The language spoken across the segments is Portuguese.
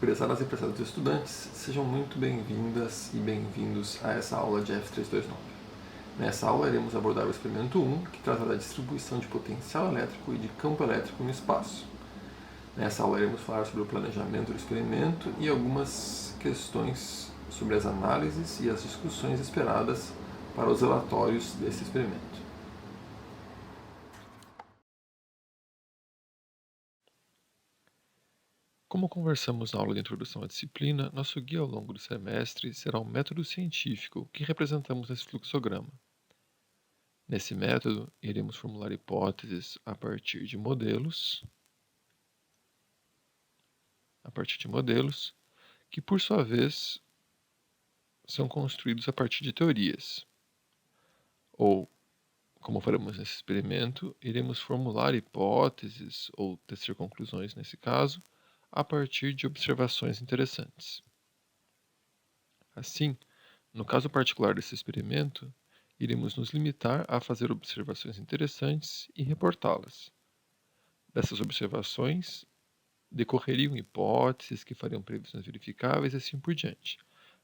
Prezadas e prezados estudantes, sejam muito bem-vindas e bem-vindos a essa aula de F329. Nessa aula iremos abordar o experimento 1, que trata da distribuição de potencial elétrico e de campo elétrico no espaço. Nessa aula iremos falar sobre o planejamento do experimento e algumas questões sobre as análises e as discussões esperadas para os relatórios desse experimento. Como conversamos na aula de introdução à disciplina, nosso guia ao longo do semestre será um método científico que representamos nesse fluxograma. Nesse método, iremos formular hipóteses a partir de modelos, que por sua vez são construídos a partir de teorias. Ou, como faremos nesse experimento, iremos formular hipóteses ou tecer conclusões nesse caso, a partir de observações interessantes. Assim, no caso particular desse experimento, iremos nos limitar a fazer observações interessantes e reportá-las. Dessas observações, decorreriam hipóteses que fariam previsões verificáveis e assim por diante.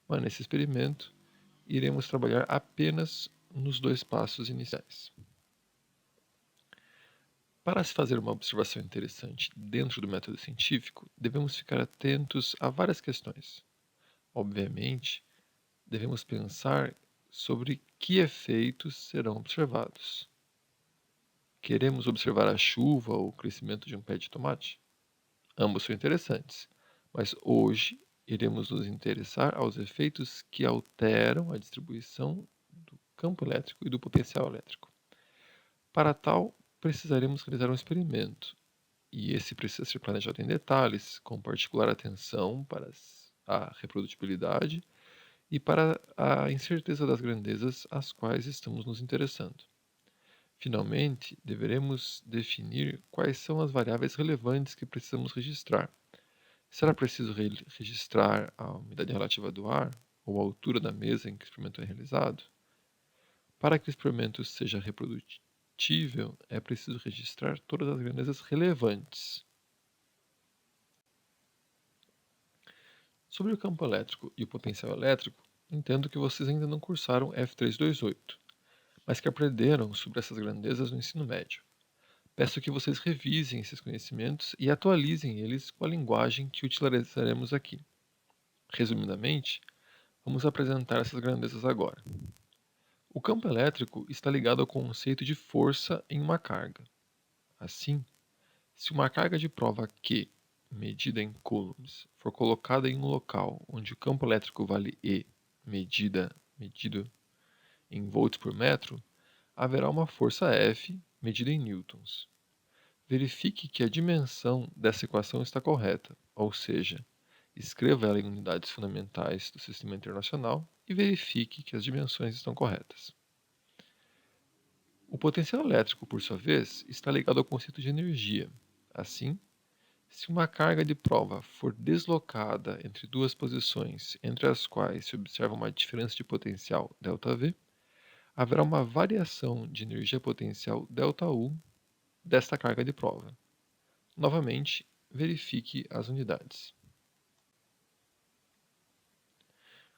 Mas nesse experimento, iremos trabalhar apenas nos dois passos iniciais. Para se fazer uma observação interessante dentro do método científico, devemos ficar atentos a várias questões. Obviamente, devemos pensar sobre que efeitos serão observados. Queremos observar a chuva ou o crescimento de um pé de tomate? Ambos são interessantes, mas hoje iremos nos interessar aos efeitos que alteram a distribuição do campo elétrico e do potencial elétrico. Para tal, precisaremos realizar um experimento, e esse precisa ser planejado em detalhes, com particular atenção para a reprodutibilidade e para a incerteza das grandezas às quais estamos nos interessando. Finalmente, deveremos definir quais são as variáveis relevantes que precisamos registrar. Será preciso registrar a umidade relativa do ar ou a altura da mesa em que o experimento é realizado? Para que o experimento seja reprodutível, é preciso registrar todas as grandezas relevantes. Sobre o campo elétrico e o potencial elétrico, entendo que vocês ainda não cursaram F328, mas que aprenderam sobre essas grandezas no ensino médio. Peço que vocês revisem esses conhecimentos e atualizem eles com a linguagem que utilizaremos aqui. Resumidamente, vamos apresentar essas grandezas agora. O campo elétrico está ligado ao conceito de força em uma carga. Assim, se uma carga de prova Q, medida em coulombs, for colocada em um local onde o campo elétrico vale E, medido em volts por metro, haverá uma força F, medida em newtons. Verifique que a dimensão dessa equação está correta, ou seja, escreva ela em unidades fundamentais do sistema internacional e verifique que as dimensões estão corretas. O potencial elétrico, por sua vez, está ligado ao conceito de energia. Assim, se uma carga de prova for deslocada entre duas posições entre as quais se observa uma diferença de potencial ΔV, haverá uma variação de energia potencial ΔU desta carga de prova. Novamente, verifique as unidades.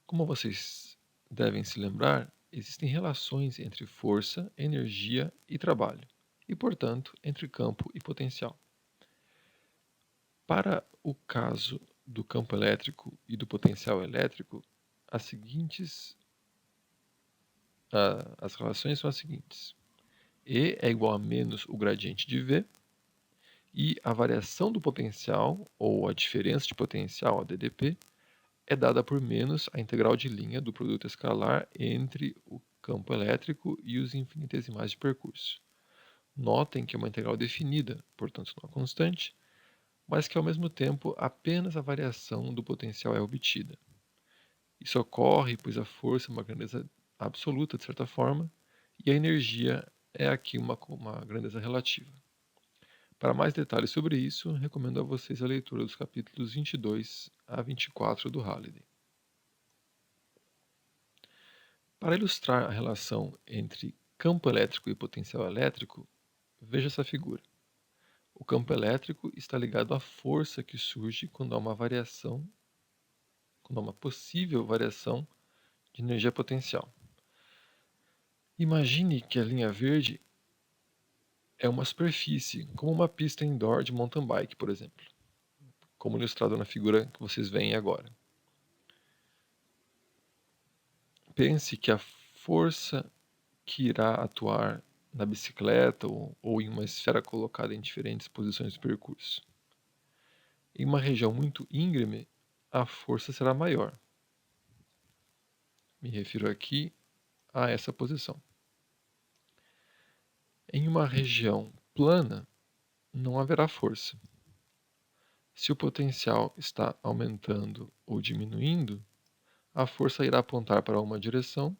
Como vocês devem se lembrar, existem relações entre força, energia e trabalho, e, portanto, entre campo e potencial. Para o caso do campo elétrico e do potencial elétrico, as relações são as seguintes. E é igual a menos o gradiente de V, e a variação do potencial, ou a diferença de potencial, a DDP, é dada por menos a integral de linha do produto escalar entre o campo elétrico e os infinitesimais de percurso. Notem que é uma integral definida, portanto não constante, mas que ao mesmo tempo apenas a variação do potencial é obtida. Isso ocorre pois a força é uma grandeza absoluta, de certa forma, e a energia é aqui uma grandeza relativa. Para mais detalhes sobre isso, recomendo a vocês a leitura dos capítulos 22 a 24 do Halliday. Para ilustrar a relação entre campo elétrico e potencial elétrico, veja essa figura. O campo elétrico está ligado à força que surge quando há uma possível variação de energia potencial. Imagine que a linha verde é uma superfície, como uma pista indoor de mountain bike, por exemplo, como ilustrado na figura que vocês veem agora. Pense que a força que irá atuar na bicicleta ou em uma esfera colocada em diferentes posições do percurso. Em uma região muito íngreme, a força será maior. Me refiro aqui a essa posição. Em uma região plana, não haverá força. Se o potencial está aumentando ou diminuindo, a força irá apontar para uma direção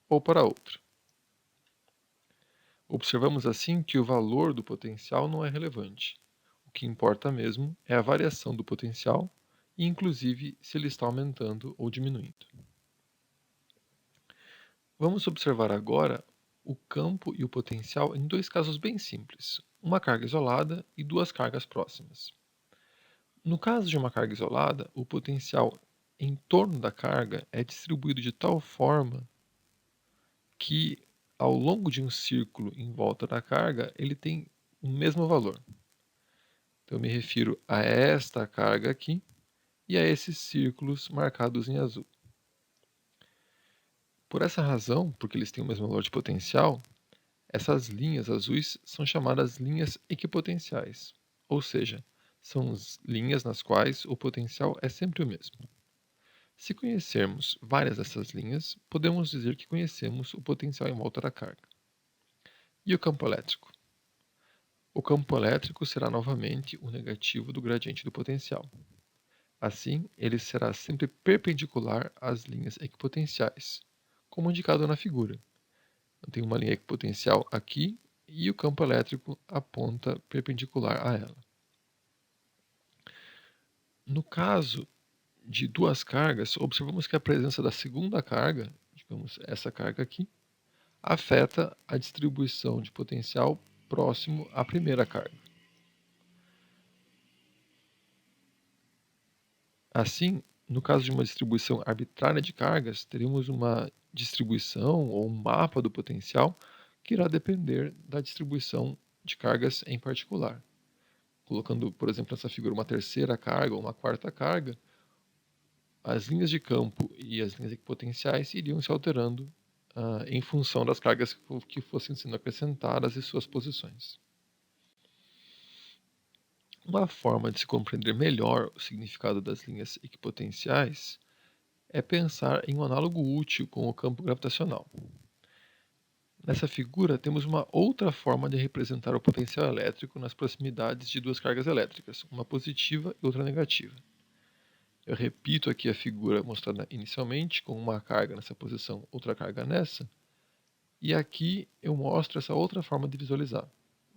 ou para outra. Observamos assim que o valor do potencial não é relevante. O que importa mesmo é a variação do potencial e, inclusive, se ele está aumentando ou diminuindo. Vamos observar agora o campo e o potencial em dois casos bem simples, uma carga isolada e duas cargas próximas. No caso de uma carga isolada, o potencial em torno da carga é distribuído de tal forma que, ao longo de um círculo em volta da carga, ele tem o mesmo valor. Então, eu me refiro a esta carga aqui e a esses círculos marcados em azul. Por essa razão, porque eles têm o mesmo valor de potencial, essas linhas azuis são chamadas linhas equipotenciais, ou seja, são linhas nas quais o potencial é sempre o mesmo. Se conhecermos várias dessas linhas, podemos dizer que conhecemos o potencial em volta da carga. E o campo elétrico? O campo elétrico será novamente o negativo do gradiente do potencial. Assim, ele será sempre perpendicular às linhas equipotenciais, como indicado na figura. Eu tenho uma linha equipotencial aqui e o campo elétrico aponta perpendicular a ela. No caso de duas cargas, observamos que a presença da segunda carga, digamos essa carga aqui, afeta a distribuição de potencial próximo à primeira carga. Assim, no caso de uma distribuição arbitrária de cargas, teremos uma distribuição ou um mapa do potencial que irá depender da distribuição de cargas em particular. Colocando, por exemplo, nessa figura uma terceira carga ou uma quarta carga, as linhas de campo e as linhas equipotenciais iriam se alterando em função das cargas que fossem sendo acrescentadas e suas posições. Uma forma de se compreender melhor o significado das linhas equipotenciais é pensar em um análogo útil com o campo gravitacional. Nessa figura, temos uma outra forma de representar o potencial elétrico nas proximidades de duas cargas elétricas, uma positiva e outra negativa. Eu repito aqui a figura mostrada inicialmente, com uma carga nessa posição, outra carga nessa, e aqui eu mostro essa outra forma de visualizar.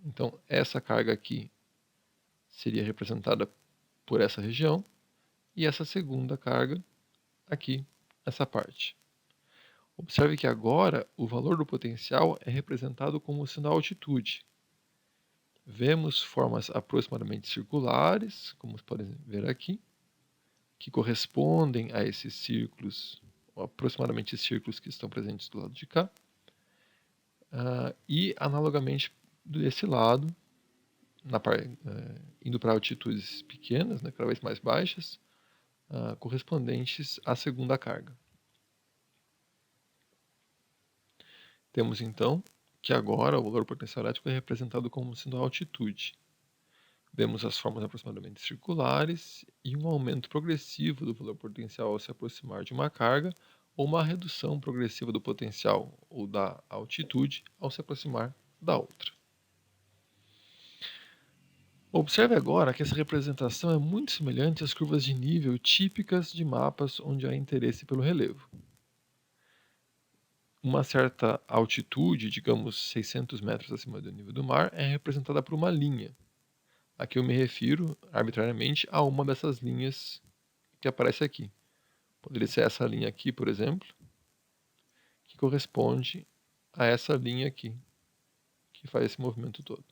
Então, essa carga aqui seria representada por essa região, e essa segunda carga aqui, essa parte. Observe que agora o valor do potencial é representado como sendo a altitude. Vemos formas aproximadamente circulares, como podem ver aqui, que correspondem a esses círculos, ou aproximadamente os círculos que estão presentes do lado de cá. E analogamente desse lado, indo para altitudes pequenas, cada vez mais baixas, correspondentes à segunda carga. Temos então que agora o valor potencial elétrico é representado como sendo a altitude. Vemos as formas aproximadamente circulares e um aumento progressivo do valor potencial ao se aproximar de uma carga, ou uma redução progressiva do potencial ou da altitude ao se aproximar da outra. Observe agora que essa representação é muito semelhante às curvas de nível típicas de mapas onde há interesse pelo relevo. Uma certa altitude, digamos 600 metros acima do nível do mar, é representada por uma linha. Aqui eu me refiro, arbitrariamente, a uma dessas linhas que aparece aqui. Poderia ser essa linha aqui, por exemplo, que corresponde a essa linha aqui, que faz esse movimento todo.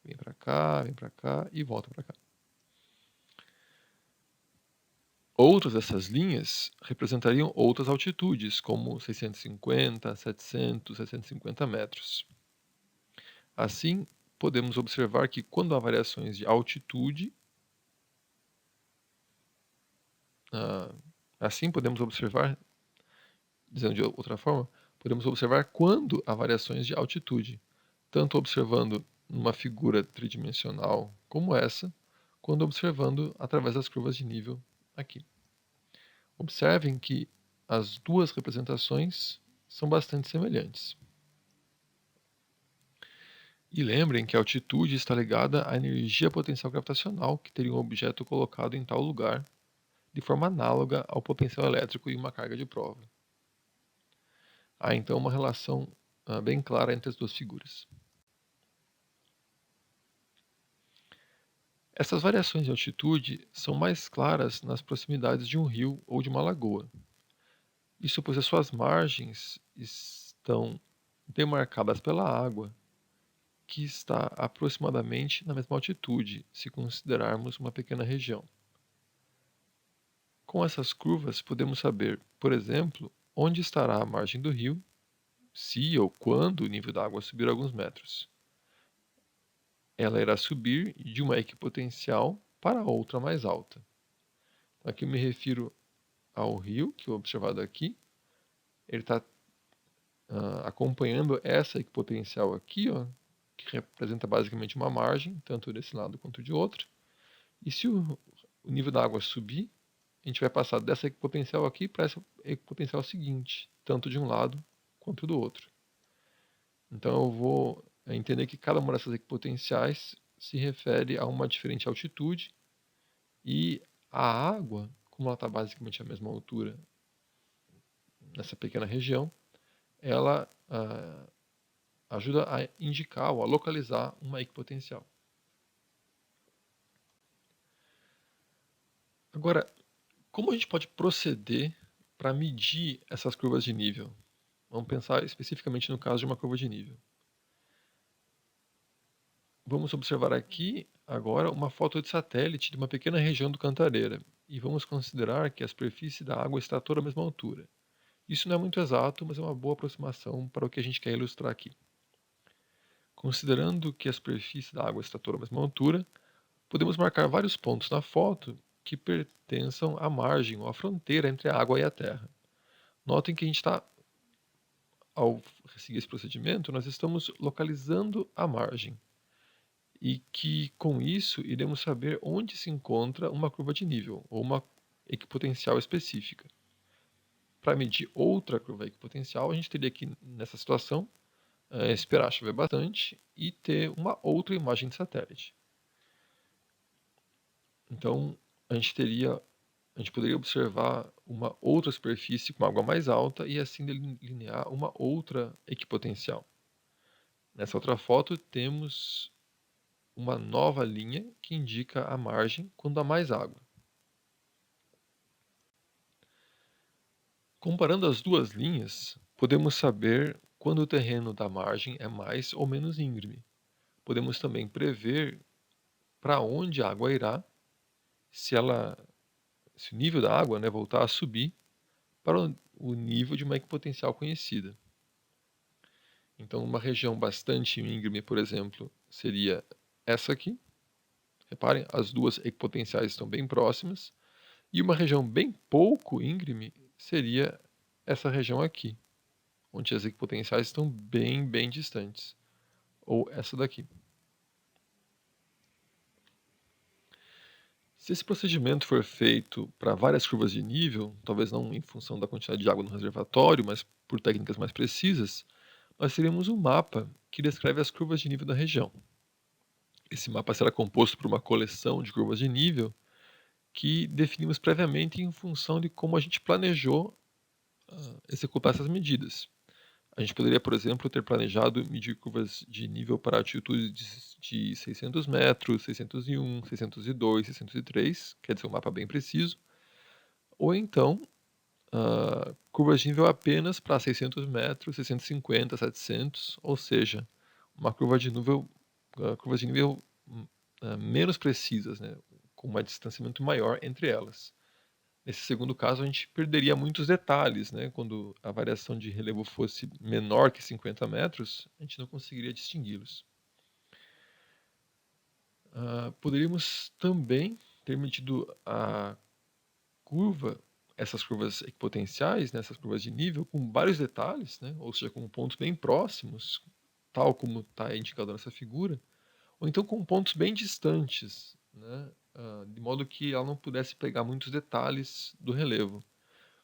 vem para cá e volta para cá. Outras dessas linhas representariam outras altitudes, como 650, 700, 750 metros. Assim, podemos observar que quando há variações de altitude, assim podemos observar, dizendo de outra forma, podemos observar quando há variações de altitude, tanto observando numa figura tridimensional como essa, quando observando através das curvas de nível aqui. Observem que as duas representações são bastante semelhantes. E lembrem que a altitude está ligada à energia potencial gravitacional que teria um objeto colocado em tal lugar, de forma análoga ao potencial elétrico em uma carga de prova. Há então uma relação bem clara entre as duas figuras. Essas variações de altitude são mais claras nas proximidades de um rio ou de uma lagoa. Isso pois as suas margens estão demarcadas pela água, que está aproximadamente na mesma altitude, se considerarmos uma pequena região. Com essas curvas, podemos saber, por exemplo, onde estará a margem do rio, se ou quando o nível da água subir alguns metros. Ela irá subir de uma equipotencial para outra mais alta. Aqui eu me refiro ao rio, que é observado aqui. Ele está acompanhando essa equipotencial aqui, ó, que representa basicamente uma margem, tanto desse lado quanto de outro. E se o nível da água subir, a gente vai passar dessa equipotencial aqui para essa equipotencial seguinte, tanto de um lado quanto do outro. Então eu vou entender que cada uma dessas equipotenciais se refere a uma diferente altitude e a água, como ela está basicamente à mesma altura nessa pequena região, ela ajuda a indicar ou a localizar uma equipotencial. Agora, como a gente pode proceder para medir essas curvas de nível? Vamos pensar especificamente no caso de uma curva de nível. Vamos observar aqui agora uma foto de satélite de uma pequena região do Cantareira e vamos considerar que a superfície da água está toda à mesma altura. Isso não é muito exato, mas é uma boa aproximação para o que a gente quer ilustrar aqui. Considerando que a superfície da água está toda à mesma altura, podemos marcar vários pontos na foto que pertençam à margem ou à fronteira entre a água e a terra. Notem que a gente está, ao seguir esse procedimento, nós estamos localizando a margem e que, com isso, iremos saber onde se encontra uma curva de nível ou uma equipotencial específica. Para medir outra curva equipotencial, a gente teria que, nessa situação, esperar chover bastante e ter uma outra imagem de satélite. Então, a gente poderia observar uma outra superfície com água mais alta e assim delinear uma outra equipotencial. Nessa outra foto temos uma nova linha que indica a margem quando há mais água. Comparando as duas linhas, podemos saber quando o terreno da margem é mais ou menos íngreme. Podemos também prever para onde a água irá se o nível da água, né, voltar a subir para o nível de uma equipotencial conhecida. Então, uma região bastante íngreme, por exemplo, seria essa aqui. Reparem, as duas equipotenciais estão bem próximas. E uma região bem pouco íngreme seria essa região aqui, onde as equipotenciais estão bem distantes. Ou essa daqui. Se esse procedimento for feito para várias curvas de nível, talvez não em função da quantidade de água no reservatório, mas por técnicas mais precisas, nós teríamos um mapa que descreve as curvas de nível da região. Esse mapa será composto por uma coleção de curvas de nível que definimos previamente em função de como a gente planejou executar essas medidas. A gente poderia, por exemplo, ter planejado medir curvas de nível para altitudes de 600 metros, 601, 602, 603, quer dizer, um mapa bem preciso. Ou então, curvas de nível apenas para 600 metros, 650, 700, ou seja, uma curva de nível curvas de nível menos precisas, né, com um distanciamento maior entre elas. Nesse segundo caso, a gente perderia muitos detalhes, né? Quando a variação de relevo fosse menor que 50 metros, a gente não conseguiria distingui-los. Poderíamos também ter medido essas curvas equipotenciais, né, essas curvas de nível, com vários detalhes, né? Ou seja, com pontos bem próximos, tal como está indicado nessa figura, ou então com pontos bem distantes, né? De modo que ela não pudesse pegar muitos detalhes do relevo.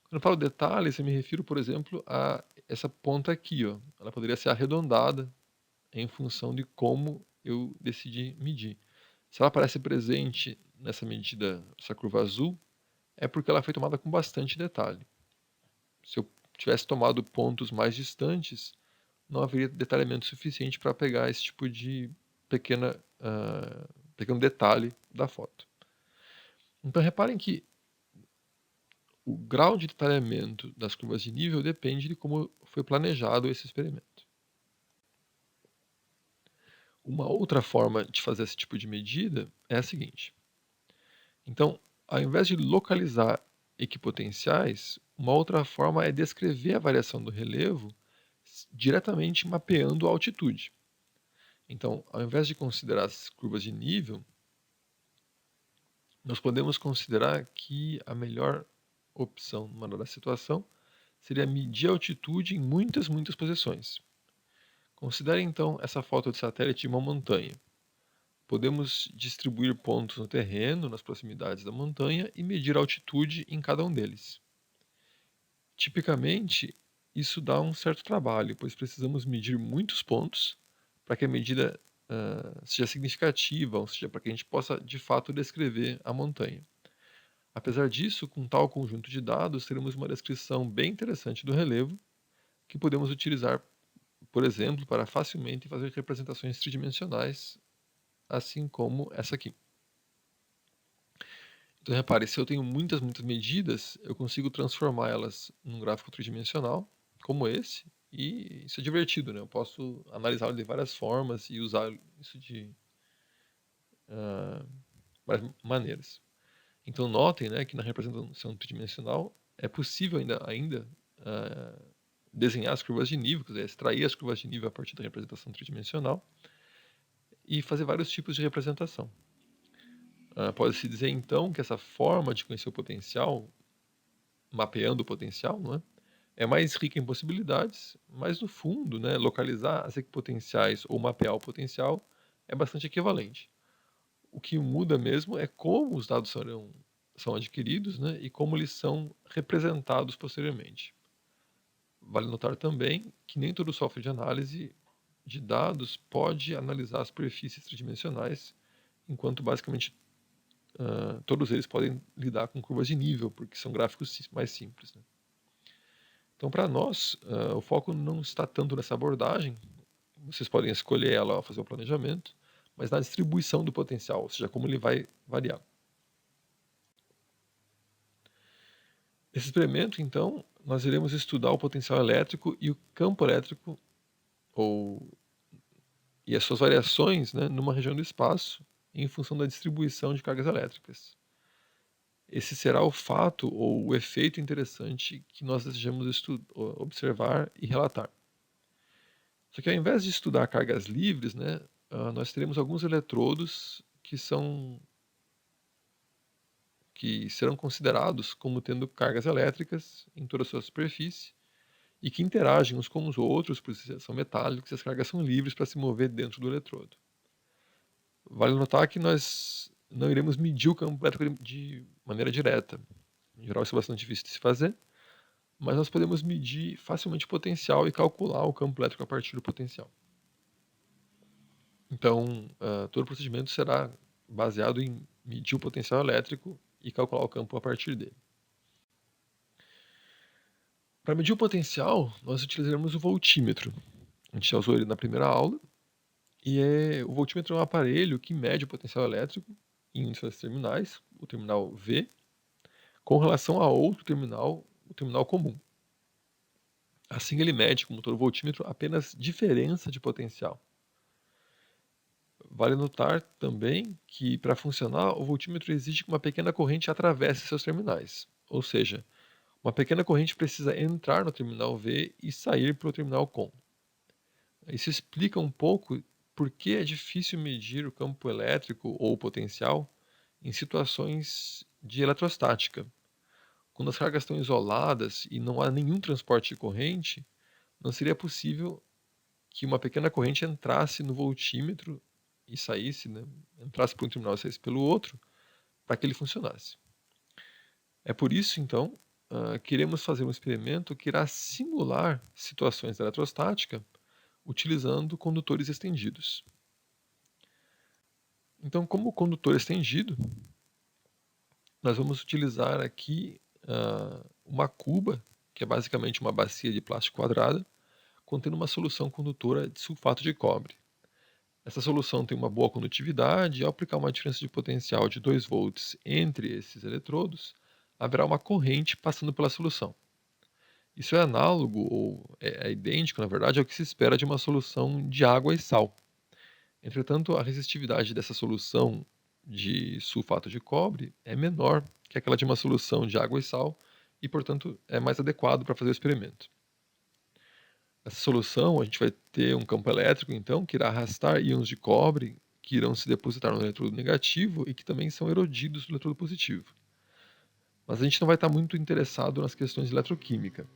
Quando eu falo detalhes, eu me refiro, por exemplo, a essa ponta aqui, ó. Ela poderia ser arredondada em função de como eu decidi medir. Se ela aparece presente nessa medida, essa curva azul, é porque ela foi tomada com bastante detalhe. Se eu tivesse tomado pontos mais distantes, não haveria detalhamento suficiente para pegar esse tipo de pequeno detalhe da foto. Então reparem que o grau de detalhamento das curvas de nível depende de como foi planejado esse experimento. Uma outra forma de fazer esse tipo de medida é a seguinte. Então, ao invés de localizar equipotenciais, uma outra forma é descrever a variação do relevo diretamente mapeando a altitude. Então, ao invés de considerar as curvas de nível, nós podemos considerar que a melhor opção numa dada situação seria medir a altitude em muitas posições. Considere então essa foto de satélite de uma montanha. Podemos distribuir pontos no terreno, nas proximidades da montanha, e medir a altitude em cada um deles. Tipicamente, isso dá um certo trabalho, pois precisamos medir muitos pontos para que a medida seja significativa, ou seja, para que a gente possa de fato descrever a montanha. Apesar disso, com tal conjunto de dados, teremos uma descrição bem interessante do relevo, que podemos utilizar, por exemplo, para facilmente fazer representações tridimensionais, assim como essa aqui. Então, repare, se eu tenho muitas medidas, eu consigo transformar elas num gráfico tridimensional, como esse, e isso é divertido, né? Eu posso analisá-lo de várias formas e usar isso de várias maneiras. Então, notem, né, que na representação tridimensional é possível ainda desenhar as curvas de nível, quer dizer, extrair as curvas de nível a partir da representação tridimensional e fazer vários tipos de representação. Pode-se dizer, então, que essa forma de conhecer o potencial, mapeando o potencial, não é? É mais rica em possibilidades, mas no fundo, né, localizar as equipotenciais ou mapear o potencial é bastante equivalente. O que muda mesmo é como os dados são adquiridos, né, e como eles são representados posteriormente. Vale notar também que nem todo software de análise de dados pode analisar as superfícies tridimensionais, enquanto basicamente todos eles podem lidar com curvas de nível, porque são gráficos mais simples, né? Então, para nós, o foco não está tanto nessa abordagem, vocês podem escolher ela ao fazer o planejamento, mas na distribuição do potencial, ou seja, como ele vai variar. Nesse experimento, então, nós iremos estudar o potencial elétrico e o campo elétrico, e as suas variações, né, numa região do espaço, em função da distribuição de cargas elétricas. Esse será o fato ou o efeito interessante que nós desejamos observar e relatar. Só que ao invés de estudar cargas livres, né, nós teremos alguns eletrodos que serão considerados como tendo cargas elétricas em toda a sua superfície e que interagem uns com os outros, por são metálicos, e as cargas são livres para se mover dentro do eletrodo. Vale notar que nós não iremos medir o campo elétrico de maneira direta. Em geral, isso é bastante difícil de se fazer, mas nós podemos medir facilmente o potencial e calcular o campo elétrico a partir do potencial. Então, todo o procedimento será baseado em medir o potencial elétrico e calcular o campo a partir dele. Para medir o potencial, nós utilizaremos o voltímetro. A gente já usou ele na primeira aula. O voltímetro é um aparelho que mede o potencial elétrico em um de seus terminais, o terminal V, com relação a outro terminal, o terminal comum. Assim ele mede, como todo voltímetro, apenas diferença de potencial. Vale notar também que, para funcionar, o voltímetro exige que uma pequena corrente atravesse seus terminais. Ou seja, uma pequena corrente precisa entrar no terminal V e sair para o terminal COM. Isso explica um pouco por que é difícil medir o campo elétrico ou o potencial em situações de eletrostática. Quando as cargas estão isoladas e não há nenhum transporte de corrente, não seria possível que uma pequena corrente entrasse no voltímetro e saísse, né? Entrasse por um terminal e saísse pelo outro, para que ele funcionasse. É por isso, então, queremos fazer um experimento que irá simular situações da eletrostática utilizando condutores estendidos. Então, como condutor estendido, nós vamos utilizar aqui uma cuba, que é basicamente uma bacia de plástico quadrada, contendo uma solução condutora de sulfato de cobre. Essa solução tem uma boa condutividade e, ao aplicar uma diferença de potencial de 2 volts entre esses eletrodos, haverá uma corrente passando pela solução. Isso é análogo, ou é idêntico, na verdade, ao que se espera de uma solução de água e sal. Entretanto, a resistividade dessa solução de sulfato de cobre é menor que aquela de uma solução de água e sal e, portanto, é mais adequado para fazer o experimento. Essa solução, a gente vai ter um campo elétrico, então, que irá arrastar íons de cobre que irão se depositar no eletrodo negativo e que também são erodidos no eletrodo positivo. Mas a gente não vai estar muito interessado nas questões de eletroquímica.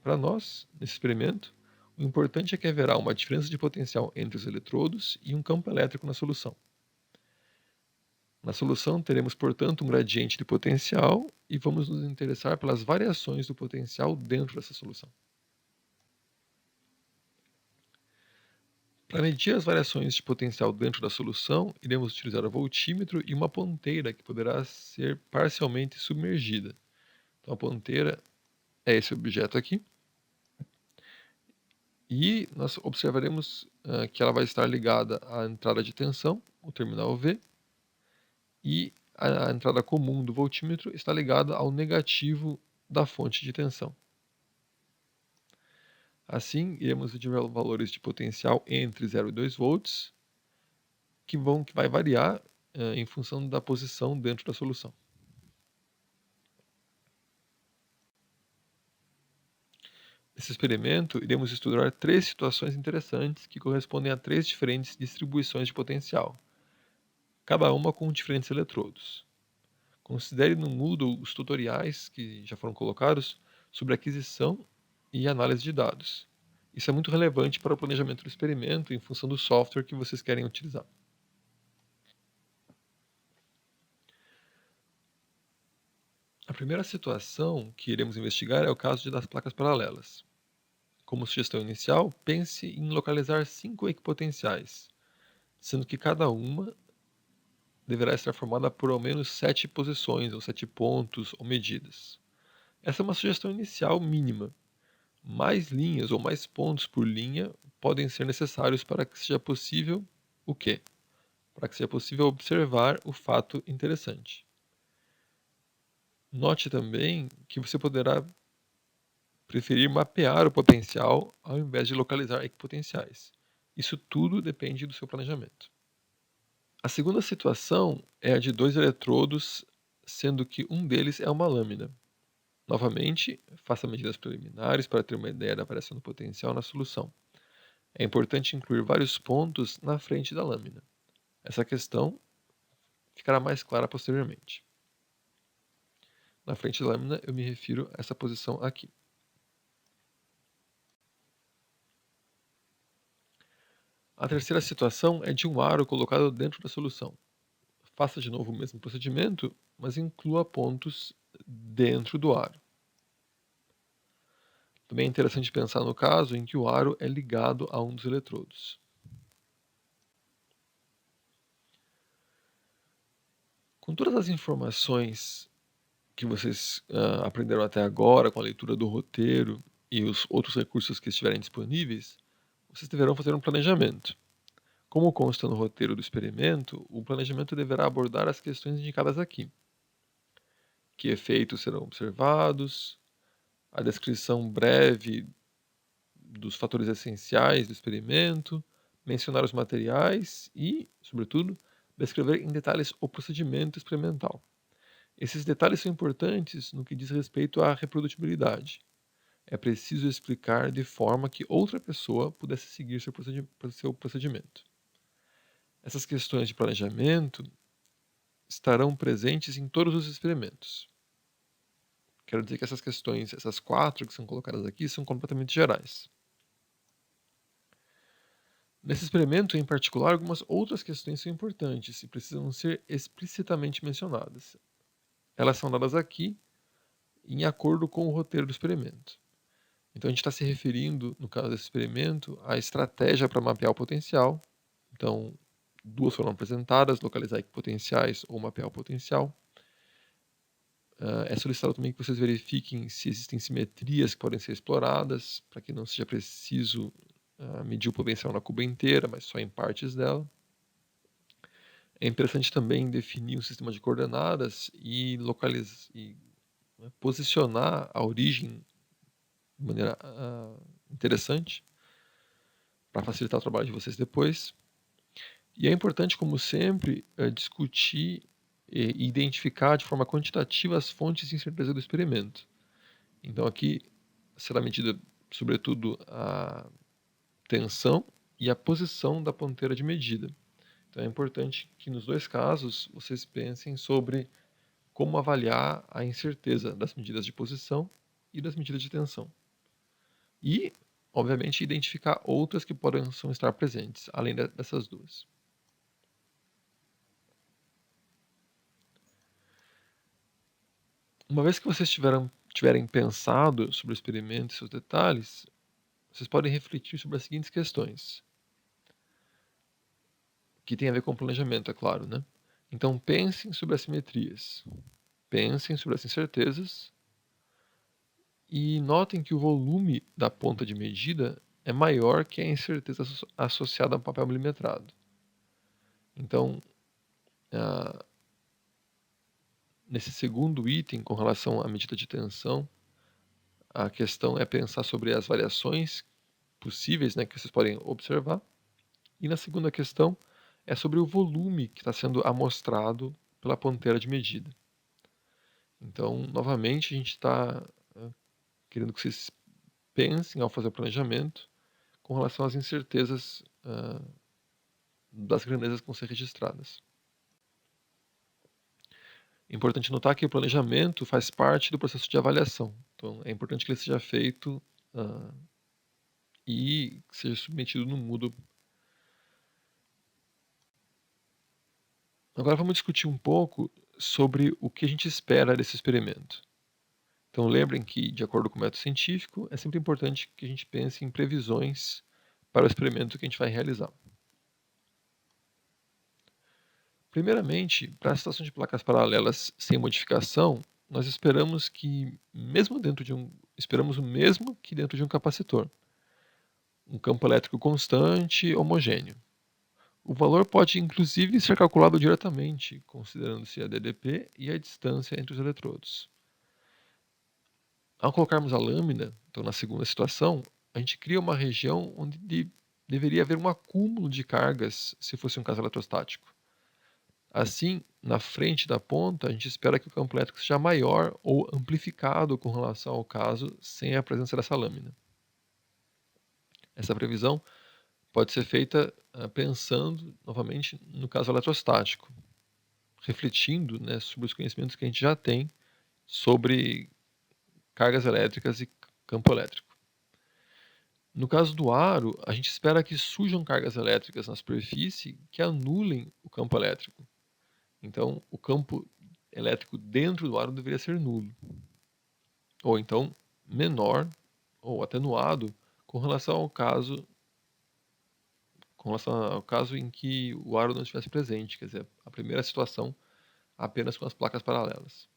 Para nós, nesse experimento, o importante é que haverá uma diferença de potencial entre os eletrodos e um campo elétrico na solução. Na solução, teremos, portanto, um gradiente de potencial e vamos nos interessar pelas variações do potencial dentro dessa solução. Para medir as variações de potencial dentro da solução, iremos utilizar o voltímetro e uma ponteira que poderá ser parcialmente submergida. Então, a ponteira é esse objeto aqui. E nós observaremos que ela vai estar ligada à entrada de tensão, o terminal V, e a entrada comum do voltímetro está ligada ao negativo da fonte de tensão. Assim, iremos medir valores de potencial entre 0 e 2 volts, que vai variar em função da posição dentro da solução. Nesse experimento, iremos estudar 3 situações interessantes que correspondem a 3 diferentes distribuições de potencial, cada uma com diferentes eletrodos. Considere no Moodle os tutoriais que já foram colocados sobre aquisição e análise de dados. Isso é muito relevante para o planejamento do experimento em função do software que vocês querem utilizar. A primeira situação que iremos investigar é o caso das placas paralelas. Como sugestão inicial, pense em localizar 5 equipotenciais, sendo que cada uma deverá estar formada por ao menos 7 posições, ou 7 pontos, ou medidas. Essa é uma sugestão inicial mínima. Mais linhas ou mais pontos por linha podem ser necessários para que seja possível o quê? Para que seja possível observar o fato interessante. Note também que você poderá preferir mapear o potencial ao invés de localizar equipotenciais. Isso tudo depende do seu planejamento. A segunda situação é a de 2 eletrodos, sendo que um deles é uma lâmina. Novamente, faça medidas preliminares para ter uma ideia da variação do potencial na solução. É importante incluir vários pontos na frente da lâmina. Essa questão ficará mais clara posteriormente. Na frente da lâmina, eu me refiro a essa posição aqui. A terceira situação é de um aro colocado dentro da solução. Faça de novo o mesmo procedimento, mas inclua pontos dentro do aro. Também é interessante pensar no caso em que o aro é ligado a um dos eletrodos. Com todas as informações que vocês aprenderam até agora, com a leitura do roteiro e os outros recursos que estiverem disponíveis, vocês deverão fazer um planejamento. Como consta no roteiro do experimento, o planejamento deverá abordar as questões indicadas aqui. Que efeitos serão observados, a descrição breve dos fatores essenciais do experimento, mencionar os materiais e, sobretudo, descrever em detalhes o procedimento experimental. Esses detalhes são importantes no que diz respeito à reprodutibilidade. É preciso explicar de forma que outra pessoa pudesse seguir seu procedimento. Essas questões de planejamento estarão presentes em todos os experimentos. Quero dizer que essas questões, essas 4 que são colocadas aqui, são completamente gerais. Nesse experimento, em particular, algumas outras questões são importantes e precisam ser explicitamente mencionadas. Elas são dadas aqui em acordo com o roteiro do experimento. Então, a gente está se referindo, no caso desse experimento, à estratégia para mapear o potencial. Então, 2 foram apresentadas: localizar potenciais ou mapear o potencial. É solicitado também que vocês verifiquem se existem simetrias que podem ser exploradas, para que não seja preciso medir o potencial na cuba inteira, mas só em partes dela. É interessante também definir um sistema de coordenadas e posicionar a origem de maneira interessante, para facilitar o trabalho de vocês depois. E é importante, como sempre, discutir e identificar de forma quantitativa as fontes de incerteza do experimento. Então aqui será medida, sobretudo, a tensão e a posição da ponteira de medida. Então é importante que nos 2 casos vocês pensem sobre como avaliar a incerteza das medidas de posição e das medidas de tensão. E, obviamente, identificar outras que possam estar presentes, além dessas 2. Uma vez que vocês tiverem pensado sobre o experimento e seus detalhes, vocês podem refletir sobre as seguintes questões, que tem a ver com o planejamento, é claro, né? Então, pensem sobre as simetrias, pensem sobre as incertezas e notem que o volume da ponta de medida é maior que a incerteza associada ao papel milimetrado. Então, nesse segundo item, com relação à medida de tensão, a questão é pensar sobre as variações possíveis, né, que vocês podem observar. E na segunda questão é sobre o volume que está sendo amostrado pela ponteira de medida. Então, novamente, a gente está querendo que vocês pensem ao fazer o planejamento com relação às incertezas das grandezas que vão ser registradas. É importante notar que o planejamento faz parte do processo de avaliação. Então, é importante que ele seja feito e seja submetido no Moodle. Agora vamos discutir um pouco sobre o que a gente espera desse experimento. Então lembrem que, de acordo com o método científico, é sempre importante que a gente pense em previsões para o experimento que a gente vai realizar. Primeiramente, para a situação de placas paralelas sem modificação, nós esperamos o mesmo que dentro de um capacitor, um campo elétrico constante, homogêneo. O valor pode inclusive ser calculado diretamente, considerando-se a DDP e a distância entre os eletrodos. Ao colocarmos a lâmina, então na segunda situação, a gente cria uma região onde deveria haver um acúmulo de cargas se fosse um caso eletrostático. Assim, na frente da ponta, a gente espera que o campo elétrico seja maior ou amplificado com relação ao caso sem a presença dessa lâmina. Essa previsão pode ser feita pensando, novamente, no caso eletrostático, refletindo, né, sobre os conhecimentos que a gente já tem sobre cargas elétricas e campo elétrico. No caso do aro, a gente espera que surjam cargas elétricas na superfície que anulem o campo elétrico. Então, o campo elétrico dentro do aro deveria ser nulo, ou então menor ou atenuado com relação ao caso em que o aro não estivesse presente, quer dizer, a primeira situação apenas com as placas paralelas.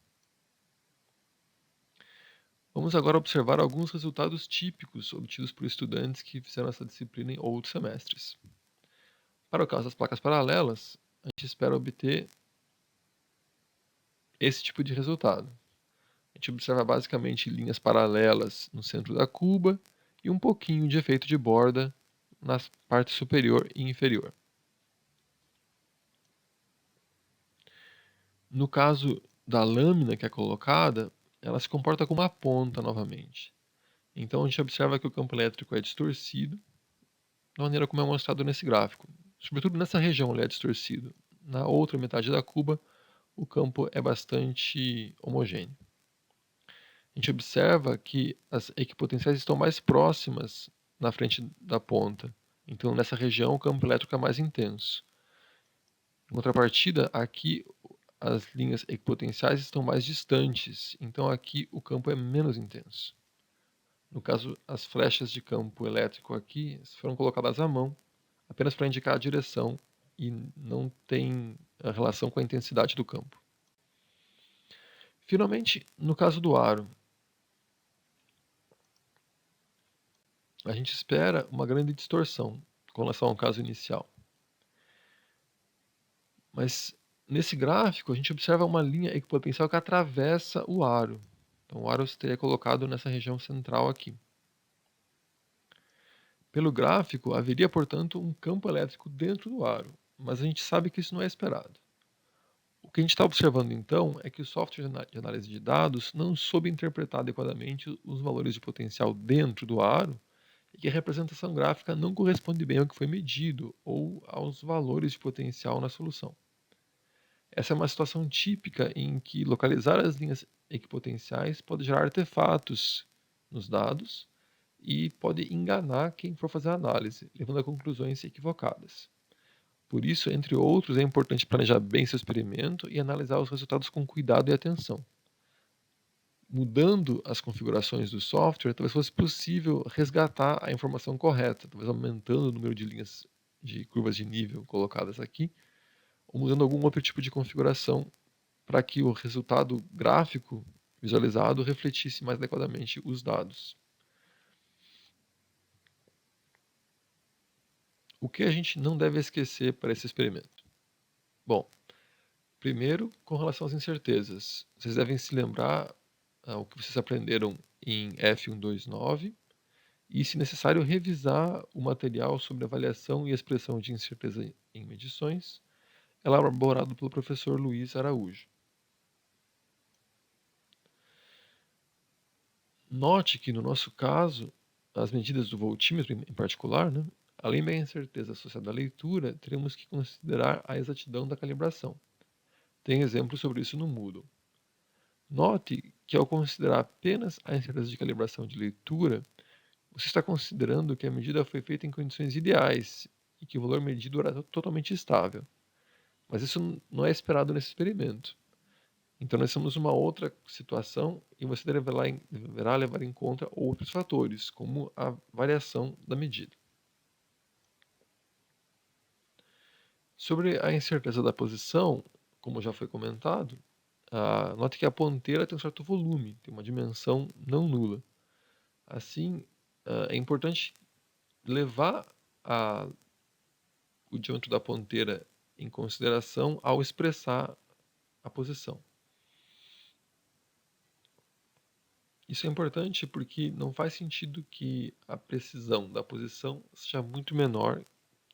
Vamos agora observar alguns resultados típicos obtidos por estudantes que fizeram essa disciplina em outros semestres. Para o caso das placas paralelas, a gente espera obter esse tipo de resultado. A gente observa basicamente linhas paralelas no centro da cuba e um pouquinho de efeito de borda na parte superior e inferior. No caso da lâmina que é colocada, ela se comporta como uma ponta novamente. Então a gente observa que o campo elétrico é distorcido, da maneira como é mostrado nesse gráfico. Sobretudo nessa região ele é distorcido. Na outra metade da cuba, o campo é bastante homogêneo. A gente observa que as equipotenciais estão mais próximas na frente da ponta. Então nessa região o campo elétrico é mais intenso. Em contrapartida, aqui as linhas equipotenciais estão mais distantes, então aqui o campo é menos intenso. No caso, as flechas de campo elétrico aqui foram colocadas à mão, apenas para indicar a direção e não tem a relação com a intensidade do campo. Finalmente, no caso do aro, a gente espera uma grande distorção com relação ao caso inicial. Mas nesse gráfico a gente observa uma linha equipotencial que atravessa o aro. Então o aro estaria colocado nessa região central aqui. Pelo gráfico, haveria, portanto, um campo elétrico dentro do aro, mas a gente sabe que isso não é esperado. O que a gente está observando, então, é que o software de análise de dados não soube interpretar adequadamente os valores de potencial dentro do aro e que a representação gráfica não corresponde bem ao que foi medido ou aos valores de potencial na solução. Essa é uma situação típica em que localizar as linhas equipotenciais pode gerar artefatos nos dados e pode enganar quem for fazer a análise, levando a conclusões equivocadas. Por isso, entre outros, é importante planejar bem seu experimento e analisar os resultados com cuidado e atenção. Mudando as configurações do software, talvez fosse possível resgatar a informação correta, talvez aumentando o número de linhas de curvas de nível colocadas aqui, ou mudando algum outro tipo de configuração para que o resultado gráfico visualizado refletisse mais adequadamente os dados. O que a gente não deve esquecer para esse experimento? Bom, primeiro, com relação às incertezas, vocês devem se lembrar o que vocês aprenderam em F129 e, se necessário, revisar o material sobre avaliação e expressão de incerteza em medições, elaborado pelo professor Luiz Araújo. Note que, no nosso caso, as medidas do voltímetro em particular, né, além da incerteza associada à leitura, teremos que considerar a exatidão da calibração. Tem exemplos sobre isso no Moodle. Note que, ao considerar apenas a incerteza de calibração de leitura, você está considerando que a medida foi feita em condições ideais e que o valor medido era totalmente estável. Mas isso não é esperado nesse experimento. Então, nós temos uma outra situação e você deverá levar em conta outros fatores, como a variação da medida. Sobre a incerteza da posição, como já foi comentado, note que a ponteira tem um certo volume, tem uma dimensão não nula. Assim, é importante levar o diâmetro da ponteira em consideração ao expressar a posição. Isso é importante porque não faz sentido que a precisão da posição seja muito menor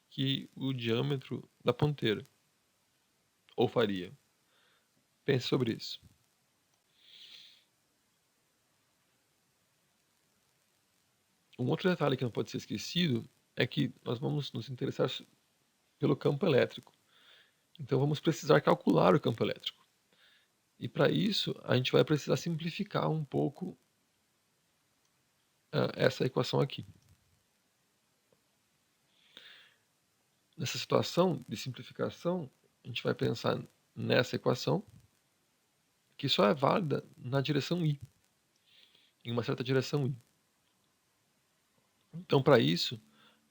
que o diâmetro da ponteira. Ou faria? Pense sobre isso. Um outro detalhe que não pode ser esquecido é que nós vamos nos interessar pelo campo elétrico. Então vamos precisar calcular o campo elétrico. E para isso a gente vai precisar simplificar um pouco essa equação aqui. Nessa situação de simplificação, a gente vai pensar nessa equação, que só é válida na direção I, em uma certa direção I. Então, para isso,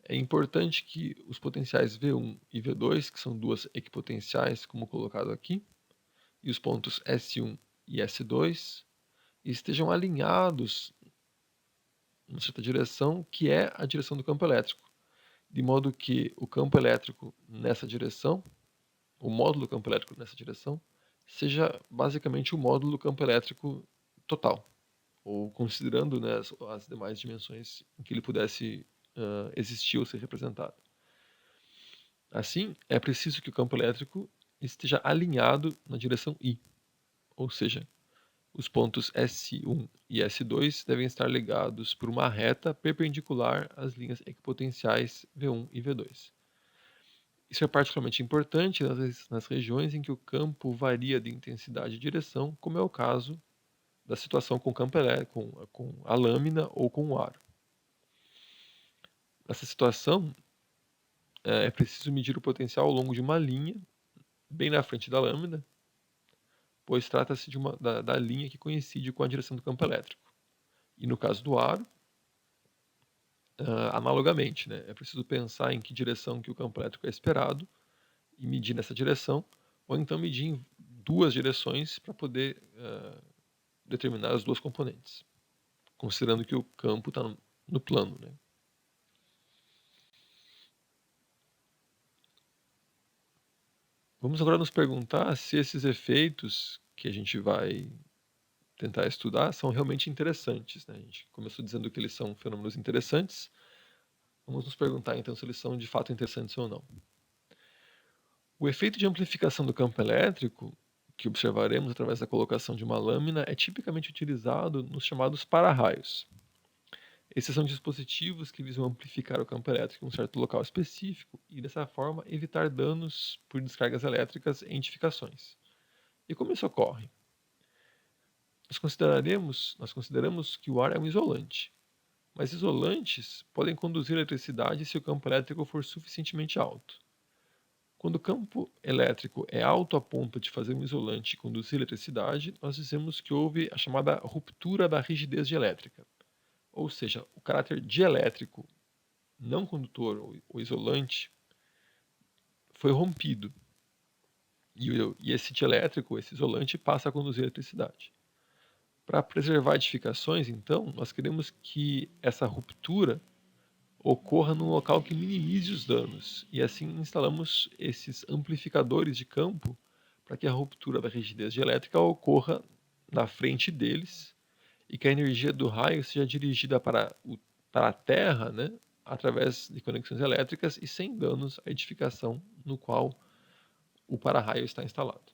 é importante que os potenciais V1 e V2, que são duas equipotenciais, como colocado aqui, e os pontos S1 e S2, estejam alinhados numa certa direção, que é a direção do campo elétrico. De modo que o campo elétrico nessa direção, o módulo do campo elétrico nessa direção, seja basicamente o módulo do campo elétrico total, ou considerando, né, as demais dimensões em que ele pudesse existir ou ser representado. Assim, é preciso que o campo elétrico esteja alinhado na direção I, ou seja, os pontos S1 e S2 devem estar ligados por uma reta perpendicular às linhas equipotenciais V1 e V2. Isso é particularmente importante nas regiões em que o campo varia de intensidade e direção, como é o caso da situação com o campo elétrico, com a lâmina ou com o aro. Nessa situação, é preciso medir o potencial ao longo de uma linha, bem na frente da lâmina, pois trata-se da linha que coincide com a direção do campo elétrico. E no caso do aro, analogamente, né, é preciso pensar em que direção que o campo elétrico é esperado e medir nessa direção, ou então medir em duas direções para poder determinar as duas componentes, considerando que o campo está no plano, né? Vamos agora nos perguntar se esses efeitos que a gente vai tentar estudar são realmente interessantes, né? A gente começou dizendo que eles são fenômenos interessantes. Vamos nos perguntar então se eles são de fato interessantes ou não. O efeito de amplificação do campo elétrico, que observaremos através da colocação de uma lâmina, é tipicamente utilizado nos chamados para-raios. Esses são dispositivos que visam amplificar o campo elétrico em um certo local específico e, dessa forma, evitar danos por descargas elétricas em edificações. E como isso ocorre? Nós consideramos que o ar é um isolante, mas isolantes podem conduzir eletricidade se o campo elétrico for suficientemente alto. Quando o campo elétrico é alto a ponto de fazer um isolante e conduzir eletricidade, nós dizemos que houve a chamada ruptura da rigidez dielétrica. Ou seja, o caráter dielétrico não condutor ou isolante foi rompido. E esse dielétrico, esse isolante, passa a conduzir eletricidade. Para preservar edificações, então, nós queremos que essa ruptura ocorra num local que minimize os danos. E assim instalamos esses amplificadores de campo para que a ruptura da rigidez dielétrica ocorra na frente deles e que a energia do raio seja dirigida para a Terra, né, através de conexões elétricas e sem danos à edificação no qual o para-raio está instalado.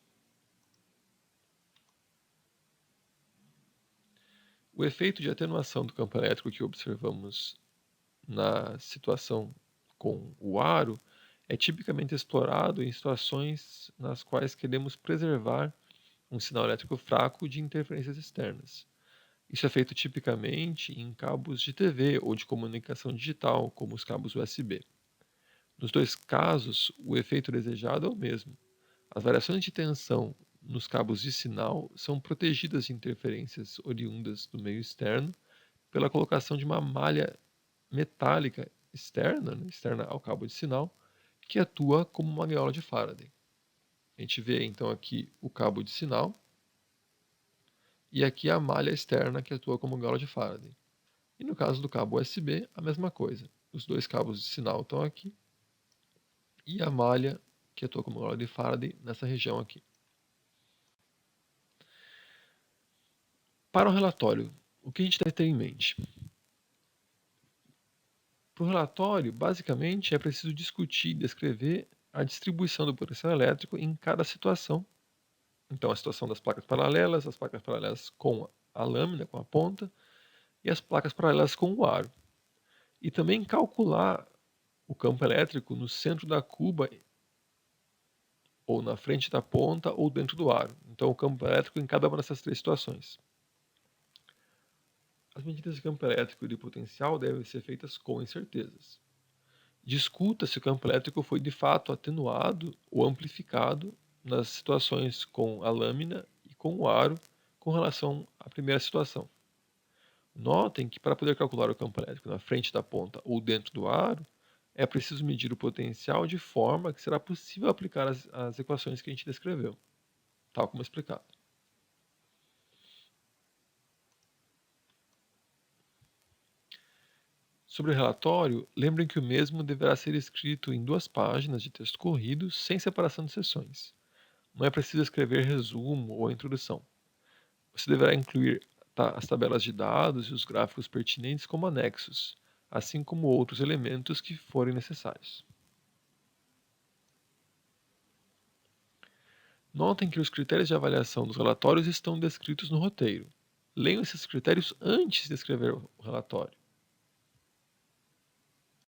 O efeito de atenuação do campo elétrico que observamos na situação com o aro é tipicamente explorado em situações nas quais queremos preservar um sinal elétrico fraco de interferências externas. Isso é feito tipicamente em cabos de TV ou de comunicação digital, como os cabos USB. Nos dois casos, o efeito desejado é o mesmo. As variações de tensão nos cabos de sinal são protegidas de interferências oriundas do meio externo pela colocação de uma malha metálica externa, né, externa ao cabo de sinal, que atua como uma gaiola de Faraday. A gente vê então aqui o cabo de sinal e aqui a malha externa que atua como gaiola de Faraday. E no caso do cabo USB, a mesma coisa. Os dois cabos de sinal estão aqui e a malha que atua como gaiola de Faraday nessa região aqui. Para o relatório, o que a gente deve ter em mente? Para o relatório, basicamente, é preciso discutir e descrever a distribuição do potencial elétrico em cada situação. Então, a situação das placas paralelas, as placas paralelas com a lâmina, com a ponta, e as placas paralelas com o aro. E também calcular o campo elétrico no centro da cuba, ou na frente da ponta, ou dentro do aro. Então, o campo elétrico em cada uma dessas três situações. As medidas de campo elétrico e de potencial devem ser feitas com incertezas. Discuta se o campo elétrico foi de fato atenuado ou amplificado nas situações com a lâmina e com o aro com relação à primeira situação. Notem que para poder calcular o campo elétrico na frente da ponta ou dentro do aro, é preciso medir o potencial de forma que será possível aplicar as equações que a gente descreveu, tal como explicado. Sobre o relatório, lembrem que o mesmo deverá ser escrito em 2 páginas de texto corrido, sem separação de seções. Não é preciso escrever resumo ou introdução. Você deverá incluir as tabelas de dados e os gráficos pertinentes como anexos, assim como outros elementos que forem necessários. Notem que os critérios de avaliação dos relatórios estão descritos no roteiro. Leiam esses critérios antes de escrever o relatório.